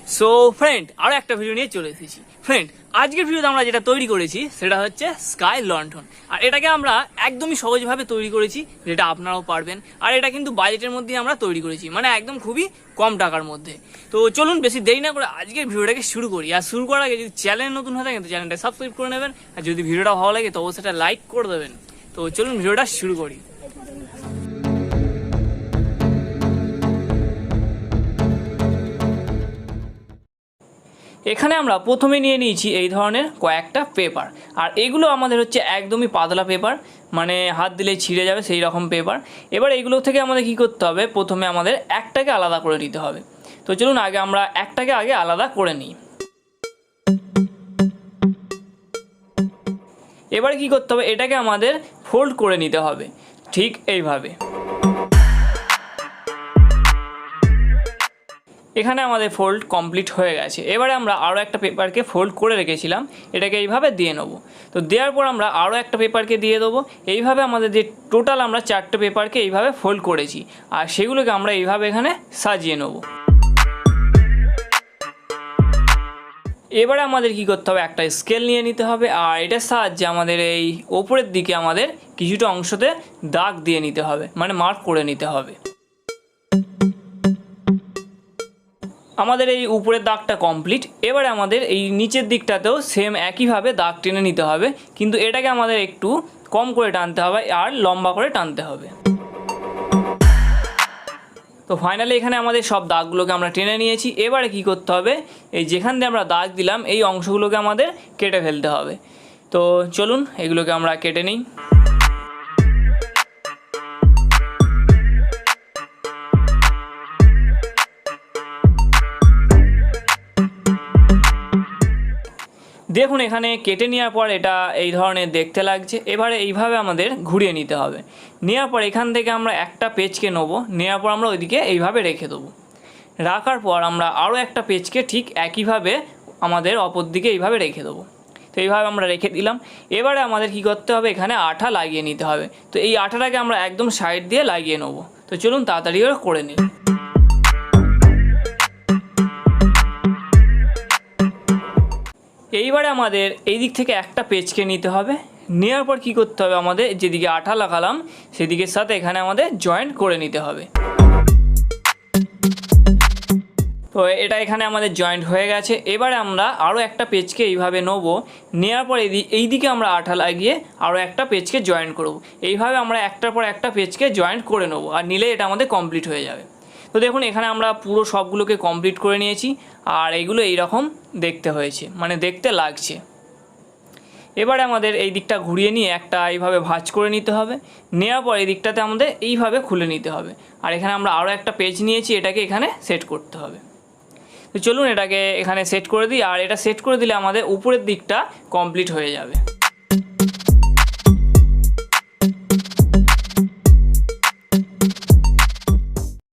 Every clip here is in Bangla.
সো ফ্রেন্ড, আরো একটা ভিডিও নিয়ে চলে এসেছি। ফ্রেন্ড, আজকের ভিডিওতে আমরা যেটা তৈরি করেছি সেটা হচ্ছে স্কাই লন্ঠন। আর এটাকে আমরা একদমই সহজভাবে তৈরি করেছি, যেটা আপনারাও পারবেন। আর এটা কিন্তু বাজেটের মধ্যে আমরা তৈরি করেছি, মানে একদম খুবই কম টাকার মধ্যে। তো চলুন বেশি দেরি না করে আজকের ভিডিওটাকে শুরু করি। আর শুরু করার আগে যদি চ্যানেল নতুন হয়ে থাকে তো চ্যানেলটা সাবস্ক্রাইব করে নেবেন, আর যদি ভিডিওটা ভালো লাগে তো অবশ্যই সেটা লাইক করে দেবেন। তো চলুন ভিডিওটা শুরু করি। এখানে আমরা প্রথমে নিয়ে নিয়েছি এই ধরনের কয়েকটা পেপার। আর এগুলো আমাদের হচ্ছে একদমই পাতলা পেপার, মানে হাত দিলে ছিঁড়ে যাবে সেই রকম পেপার। এবার এইগুলো থেকে আমাদের কি করতে হবে, প্রথমে আমাদের একটাকে আলাদা করে নিতে হবে। তো চলুন আগে আমরা একটাকে আলাদা করে নিই। এবারে কি করতে হবে, এটাকে আমাদের ফোল্ড করে নিতে হবে ঠিক এইভাবে। এখানে আমাদের ফোল্ড কমপ্লিট হয়ে গেছে। এবারে আমরা আরও একটা পেপারকে ফোল্ড করে রেখেছিলাম, এটাকে এইভাবে দিয়ে নেবো। তো দেওয়ার পর আমরা আরও একটা পেপারকে দিয়ে দেবো। এইভাবে আমাদের যে টোটাল আমরা 4টে পেপারকে এইভাবে ফোল্ড করেছি, আর সেগুলোকে আমরা এইভাবে এখানে সাজিয়ে নেব। এবারে আমাদের কি করতে হবে, একটা স্কেল নিয়ে নিতে হবে, আর এটার সাহায্যে আমাদের এই ওপরের দিকে আমাদের কিছুটা অংশতে দাগ দিয়ে নিতে হবে, মানে মার্ক করে নিতে হবে। আমাদের এই উপরের দাগটা কমপ্লিট। এবারে আমাদের এই নিচের দিকটাতেও সেম একইভাবে দাগ টেনে নিতে হবে, কিন্তু এটাকে আমাদের একটু কম করে টানতে হবে আর লম্বা করে টানতে হবে। তো ফাইনালি এখানে আমাদের সব দাগগুলোকে আমরা টেনে নিয়েছি। এবারে কি করতে হবে, এই যেখান দিয়ে আমরা দাগ দিলাম এই অংশগুলোকে আমাদের কেটে ফেলতে হবে। তো চলুন এগুলোকে আমরা কেটে নিই। দেখুন এখানে কেটে নেওয়ার পর এটা এই ধরনের দেখতে লাগছে। এবারে এইভাবে আমাদের ঘুরিয়ে নিতে হবে। নেওয়ার পর এখান থেকে আমরা একটা পেজকে নেব, নেওয়ার পর আমরা ওইদিকে এইভাবে রেখে দেবো। রাখার পর আমরা আরও একটা পেজকে ঠিক একইভাবে আমাদের অপর দিকে এইভাবে রেখে দেবো। তো এইভাবে আমরা রেখে দিলাম। এবারে আমাদের কি করতে হবে, এখানে আঠা লাগিয়ে নিতে হবে। তো এই আঠাটাকে আমরা একদম সাইড দিয়ে লাগিয়ে নেব। তো চলুন তাড়াতাড়ি করে নিই। এইবারে আমাদের এই দিক থেকে একটা পেজকে নিতে হবে। নেওয়ার পর কি করতে হবে, আমাদের যেদিকে আঠা লাগালাম সেদিকের সাথে এখানে আমাদের জয়েন্ট করে নিতে হবে। তো এটা এখানে আমাদের জয়েন্ট হয়ে গেছে। এবারে আমরা আরও একটা পেজকে এইভাবে নেব। নেওয়ার পর এই দিকে আমরা আঠা লাগিয়ে আরও একটা পেজকে জয়েন্ট করব। এইভাবে আমরা একটার পর একটা পেজকে জয়েন্ট করে নেব, আর নিলে এটা আমাদের কমপ্লিট হয়ে যাবে। তো দেখুন এখানে আমরা পুরো সবগুলোকে কমপ্লিট করে নিয়েছি, আর এইগুলো এইরকম দেখতে হয়েছে, মানে দেখতে লাগছে। এবারে আমাদের এই দিকটা ঘুরিয়ে নিয়ে একটা এইভাবে ভাঁজ করে নিতে হবে। নেওয়ার পর এই দিকটাতে আমাদের এইভাবে খুলে নিতে হবে। আর এখানে আমরা আরও একটা পেজ নিয়েছি, এটাকে এখানে সেট করতে হবে। তো চলুন এটাকে এখানে সেট করে দিই। আর এটা সেট করে দিলে আমাদের উপরের দিকটা কমপ্লিট হয়ে যাবে।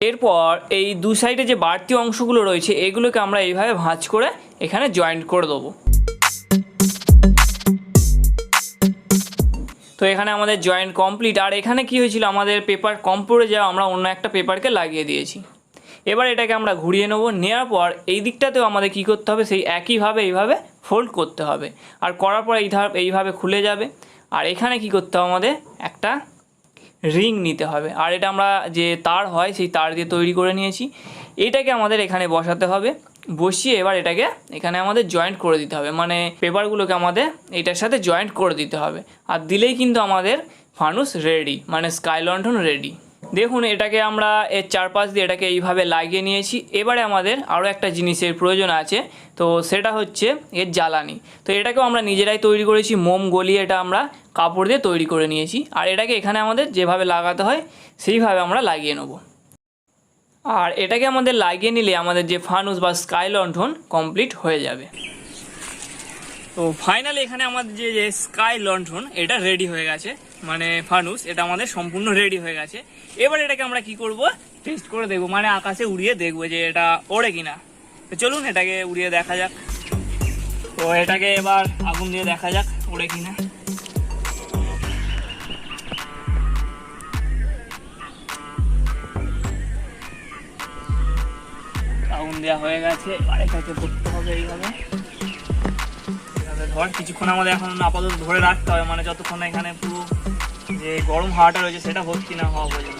এরপর এই দু সাইডে যে বাড়তি অংশগুলো রয়েছে এগুলোকে আমরা এইভাবে ভাঁজ করে এখানে জয়েন্ট করে দেবো। তো এখানে আমাদের জয়েন্ট কমপ্লিট। আর এখানে কি হয়েছিল, আমাদের পেপার কম পড়ে যাওয়া, আমরা অন্য একটা পেপারকে লাগিয়ে দিয়েছি। এবার এটাকে আমরা ঘুরিয়ে নেব। নেওয়ার পর এই দিকটাতেও আমাদের কি করতে হবে, সেই একইভাবে এইভাবে ফোল্ড করতে হবে। আর করার পর এইভাবে খুলে যাবে। আর এখানে কি করতে হবে, আমাদের একটা রিং নিতে হবে। আর এটা আমরা যে তার হয় সেই তার দিয়ে তৈরি করে নিয়েছি। এটাকে আমাদের এখানে বসাতে হবে। বসিয়ে এবার এটাকে এখানে আমাদের জয়েন্ট করে দিতে হবে, মানে পেপারগুলোকে আমাদের এটার সাথে জয়েন্ট করে দিতে হবে। আর দিলেই কিন্তু আমাদের ফানুস রেডি, মানে স্কাই লন্ঠন রেডি। দেখুন এটাকে আমরা এর চারপাশ দিয়ে এটাকে এইভাবে লাগিয়ে নিয়েছি। এবারে আমাদের আরও একটা জিনিসের প্রয়োজন আছে, তো সেটা হচ্ছে এর জ্বালানি। তো এটাকেও আমরা নিজেরাই তৈরি করেছি, মোম গলিয়ে এটা আমরা কাপড় দিয়ে তৈরি করে নিয়েছি। আর এটাকে এখানে আমাদের যেভাবে লাগাতে হয় সেইভাবে আমরা লাগিয়ে নেব। আর এটাকে আমাদের লাগিয়ে নিলে আমাদের যে ফানুস বা স্কাই লন্ঠন কমপ্লিট হয়ে যাবে। তো ফাইনালি এখানে আমাদের যে স্কাই লন্ঠন এটা রেডি হয়ে গেছে, মানে ফানুস এটা আমাদের সম্পূর্ণ রেডি হয়ে গেছে। এবার এটাকে আমরা কি করব, টেস্ট করে দেখবো, মানে আকাশে উড়িয়ে দেখবো যে এটা ওড়ে কিনা। তো চলুন এটাকে উড়িয়ে দেখা যাক। তো এটাকে এবার আগুন দিয়ে দেখা যাক ওড়ে কিনা। আগুন দেওয়া হয়ে গেছে, আর এটাকে করতে হবে এইভাবে। ধর কিছুক্ষণ আমাদের এখন আপাতত ধরে রাখতে হবে, মানে যতক্ষণ এখানে পুরো যে গরম হাওয়াটা রয়েছে সেটা ভর্তি না হওয়া পর্যন্ত।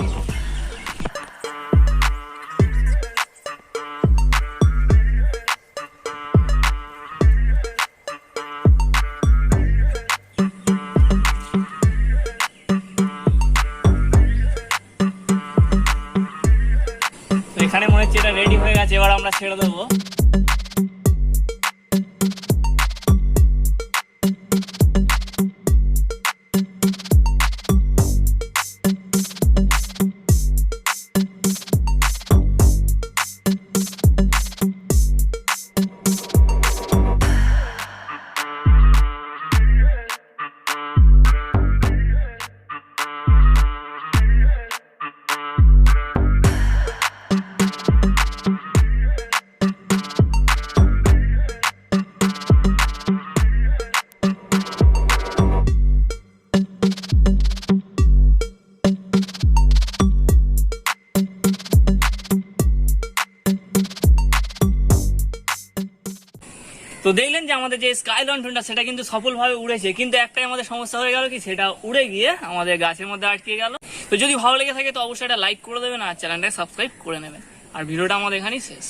এখানে মনে হচ্ছে এটা রেডি হয়ে গেছে, এবার আমরা ছেড়ে দেবো। তো দেখলেন যে আমাদের যে স্কাই লন্ঠনটা সেটা কিন্তু সফলভাবে উড়েছে, কিন্তু একটাই আমাদের সমস্যা হয়ে গেল কি, সেটা উড়ে গিয়ে আমাদের গাছের মধ্যে আটকে গেল। তো যদি ভালো লেগে থাকে তো অবশ্যই একটা লাইক করে দেবেন আর চ্যানেলটাকে সাবস্ক্রাইব করে নেবেন, আর ভিডিওটা আমাদের এখানেই শেষ।